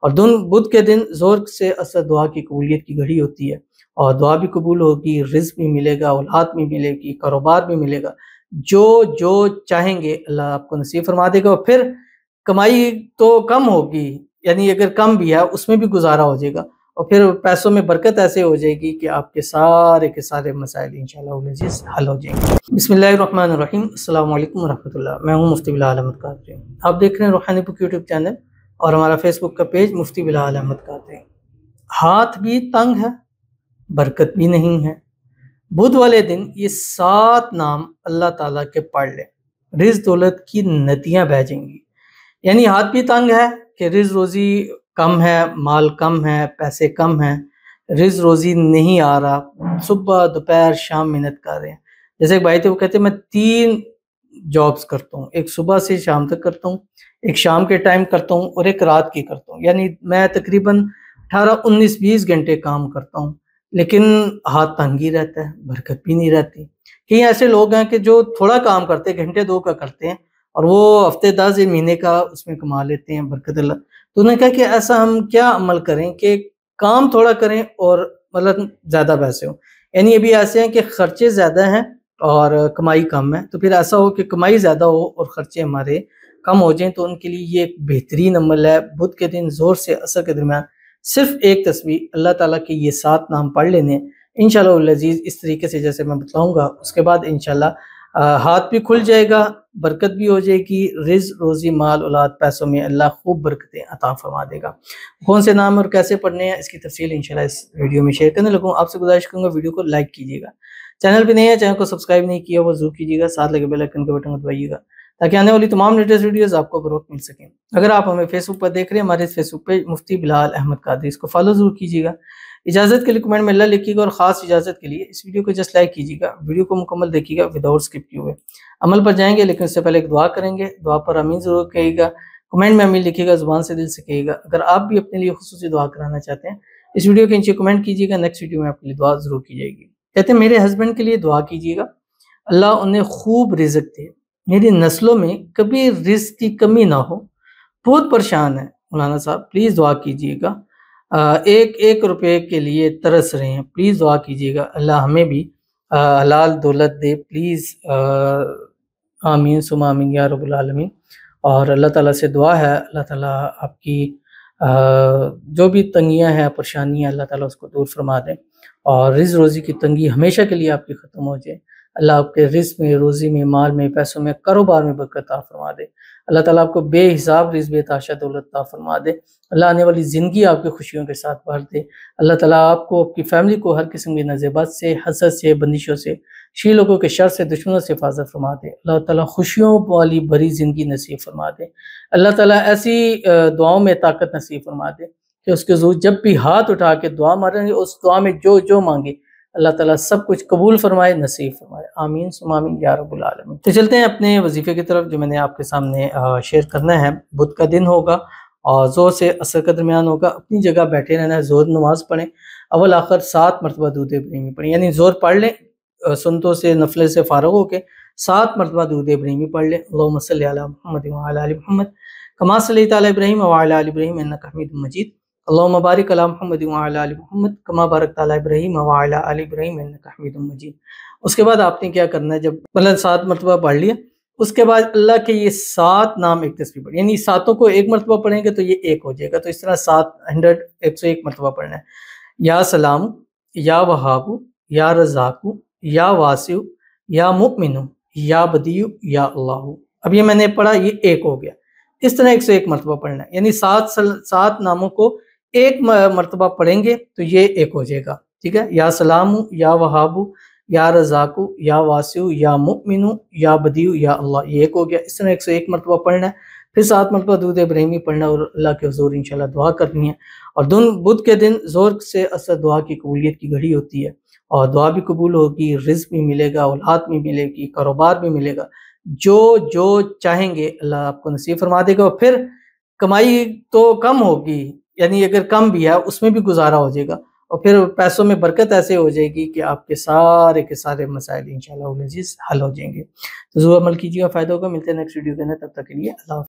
اور بدھ کے دن زور سے اثر دعا کی قبولیت کی گھڑی ہوتی ہے، اور دعا بھی قبول ہوگی، رزق بھی ملے گا، اولاد بھی ملے گی، کاروبار بھی ملے گا، جو چاہیں گے اللہ آپ کو نصیب فرما دے گا۔ اور پھر کمائی تو کم ہوگی، یعنی اگر کم بھی ہے اس میں بھی گزارا ہو جائے گا، اور پھر پیسوں میں برکت ایسے ہو جائے گی کہ آپ کے سارے مسائل انشاءاللہ العزیز حل ہو جائیں گے۔ بسم اللہ الرحمن الرحیم، السلام علیکم ورحمۃ اللہ۔ میں ہوں مفتی بلال احمد قادری، آپ دیکھ رہے ہیں روحانی بک یوٹیوب چینل اور ہمارا فیس بک کا پیج مفتی بلال احمد قادری۔ ہاتھ بھی تنگ ہے، برکت بھی نہیں ہے، بدھ والے دن یہ 7 نام اللہ تعالیٰ کے پڑھ لیں، رزق دولت کی ندیاں بہہ جائیں گی۔ یعنی ہاتھ بھی تنگ ہے کہ رزق روزی کم ہے، مال کم ہے، پیسے کم ہیں، رزق روزی نہیں آ رہا، صبح دوپہر شام محنت کر رہے ہیں۔ جیسے ایک بھائی تھے، وہ کہتے ہیں میں 3 جابز کرتا ہوں، ایک صبح سے شام تک کرتا ہوں، ایک شام کے ٹائم کرتا ہوں، اور ایک رات کی کرتا ہوں، یعنی میں تقریباً 18 19 20 گھنٹے کام کرتا ہوں، لیکن ہاتھ تنگ ہی رہتا ہے، برکت بھی نہیں رہتی۔ کئی ایسے لوگ ہیں کہ جو تھوڑا کام کرتے ہیں، گھنٹے 2 کا کرتے ہیں، اور وہ ہفتے 10 یا مہینے کا اس میں کما لیتے ہیں، برکت اللہ۔ تو انہوں نے کہا کہ ایسا ہم کیا عمل کریں کہ کام تھوڑا کریں اور مطلب زیادہ پیسے ہوں۔ یعنی ابھی ایسے ہیں کہ خرچے زیادہ ہیں اور کمائی کم ہے، تو پھر ایسا ہو کہ کمائی زیادہ ہو اور خرچے ہمارے کم ہو جائیں، تو ان کے لیے یہ ایک بہترین عمل ہے۔ بدھ کے دن زور سے عصر کے درمیان صرف ایک تسبیح اللہ تعالیٰ کے یہ 7 نام پڑھ لینے، انشاءاللہ العزیز اس طریقے سے جیسے میں بتلاؤں گا، اس کے بعد انشاءاللہ ہاتھ بھی کھل جائے گا، برکت بھی ہو جائے گی، رزق روزی مال اولاد پیسوں میں اللہ خوب برکتیں عطا فرما دے گا۔ کون سے نام اور کیسے پڑھنے ہیں اس کی تفصیل انشاءاللہ اس ویڈیو میں شیئر کرنے لگوں۔ آپ سے گزارش کروں گا ویڈیو کو لائک کیجیے گا، چینل پہ نہیں ہے چینل کو سبسکرائب نہیں کیا وہ ضرور کیجیے گا، ساتھ لگے بیل آئیکن کے بٹن کو دبائیے گا تاکہ آنے والی تمام لیٹسٹ ویڈیوز آپ کو بروقت مل سکیں۔ اگر آپ ہمیں فیس بک پر دیکھ رہے ہیں، ہمارے فیس بک پیج مفتی بلال احمد قادری، اس کو فالو ضرور کیجیے گا۔ اجازت کے لیے کمنٹ میں اللہ لکھیے گا، اور خاص اجازت کے لیے اس ویڈیو کو جسٹ لائک کیجیے گا، ویڈیو کو مکمل دیکھیے گا وداؤٹ اسکپ کیے ہوئے۔ عمل پر جائیں گے لیکن اس سے پہلے ایک دعا کریں گے، دعا پر آمین ضرور کہیے گا، کمنٹ میں آمین لکھیے گا، زبان سے دل سے کہیے گا۔ اگر آپ بھی اپنے لیے خصوصی دعا کرانا چاہتے ہیں، اس ویڈیو کے نیچے کمنٹ کیجیے گا، نیکسٹ ویڈیو میں آپ کے لیے دعا ضرور کی جائے گی۔ کہتے ہیں میرے ہسبینڈ کے لیے دعا کیجیے گا، اللہ انہیں خوب رزق دے، میری نسلوں میں کبھی رزق کی کمی نہ ہو، بہت پریشان ہے مولانا صاحب، پلیز دعا کیجیے گا، ایک روپے کے لیے ترس رہے ہیں، پلیز دعا کیجیے گا، اللہ ہمیں بھی حلال دولت دے، پلیز آمین ثم آمین یا رب العالمین۔ اور اللہ تعالیٰ سے دعا ہے اللہ تعالیٰ آپ کی جو بھی تنگیاں ہیں پریشانیاں اللہ تعالیٰ اس کو دور فرما دیں، اور رزق روزی کی تنگی ہمیشہ کے لیے آپ کی ختم ہو جائے، اللہ آپ کے رزق میں، روزی میں، مال میں، پیسوں میں، کاروبار میں برکت عطا فرما دے، اللہ تعالیٰ آپ کو بے حساب رزق بے تحاشا دولت عطا فرما دے، اللہ آنے والی زندگی آپ کی خوشیوں کے ساتھ بھر دے، اللہ تعالیٰ آپ کو اپنی فیملی کو ہر قسم کی نزیبات سے، حسد سے، بندشوں سے، شی لوگوں کے شر سے، دشمنوں سے حفاظت فرما دے، اللہ تعالیٰ خوشیوں والی بھری زندگی نصیب فرما دے، اللہ تعالیٰ ایسی دعاؤں میں طاقت نصیب فرما دے کہ اس کے ذریعے جب بھی ہاتھ اٹھا کے دعا ماریں گے، اس دعا میں جو مانگے اللہ تعالیٰ سب کچھ قبول فرمائے، نصیب فرمائے، آمین ثم آمین یا رب العالمین۔ تو چلتے ہیں اپنے وظیفے کی طرف جو میں نے آپ کے سامنے شیئر کرنا ہے۔ بدھ کا دن ہوگا اور زور سے عصر کا درمیان ہوگا، اپنی جگہ بیٹھے رہنا ہے، زور نماز پڑھیں، اول آخر 7 مرتبہ درود ابراہیمی پڑھیں، یعنی زور پڑھ لیں، سنتوں سے نفلے سے فارغ ہو کے 7 مرتبہ درود ابراہیمی پڑھ لیں، اللہم صلی علی محمد وعلی آل محمد کما صلیت علی ابراہیم وعلی آل ابراہیم انک حمید مجید، اللہم بارک علی محمد وعلی آل محمد کما بارکت علی ابراہیم وعلی آل ابراہیم انک حمید مجید۔ اس کے بعد آپ نے کیا کرنا ہے، جب 7 مرتبہ پڑھ لیا، اس کے بعد اللہ کے یہ 7 نام ایک تسبیح پڑھیں، یعنی 7 کو ایک مرتبہ پڑھیں گے تو یہ ایک ہو جائے گا، تو اس طرح 101 مرتبہ پڑھنا ہے۔ یا سلام، یا وہاب، یا رزاق، یا واسع، یا مؤمن، یا بدیع، یا اللہ۔ اب یہ میں نے پڑھا، یہ ایک ہو گیا، اس طرح 101 مرتبہ پڑھنا ہے، یعنی 7 ناموں کو ایک مرتبہ پڑھیں گے تو یہ ایک ہو جائے گا، ٹھیک ہے۔ یا سلام، یا وہاب، یا رزاق، یا واسع، یا مؤمن، یا بدیع، یا اللہ، یہ ایک ہو گیا، اس طرح 101 مرتبہ پڑھنا ہے، پھر 7 مرتبہ درود ابراہیمی پڑھنا اور اللہ کے حضور انشاءاللہ دعا کرنی ہے۔ اور بدھ کے دن زور سے اثر دعا کی قبولیت کی گھڑی ہوتی ہے، اور دعا بھی قبول ہوگی، رزق بھی ملے گا، اولاد بھی ملے گی، کاروبار بھی ملے گا، جو چاہیں گے اللہ آپ کو نصیب فرما دے گا، اور پھر کمائی تو کم ہوگی، یعنی اگر کم بھی ہے اس میں بھی گزارا ہو جائے گا، اور پھر پیسوں میں برکت ایسے ہو جائے گی کہ آپ کے سارے مسائل انشاءاللہ العزیز حل ہو جائیں گے۔ تو ضرور عمل کیجیے گا، فائدہ ہوگا۔ ملتے ہیں نیکسٹ ویڈیو کے اندر، تب تک کے لیے اللہ حافظ۔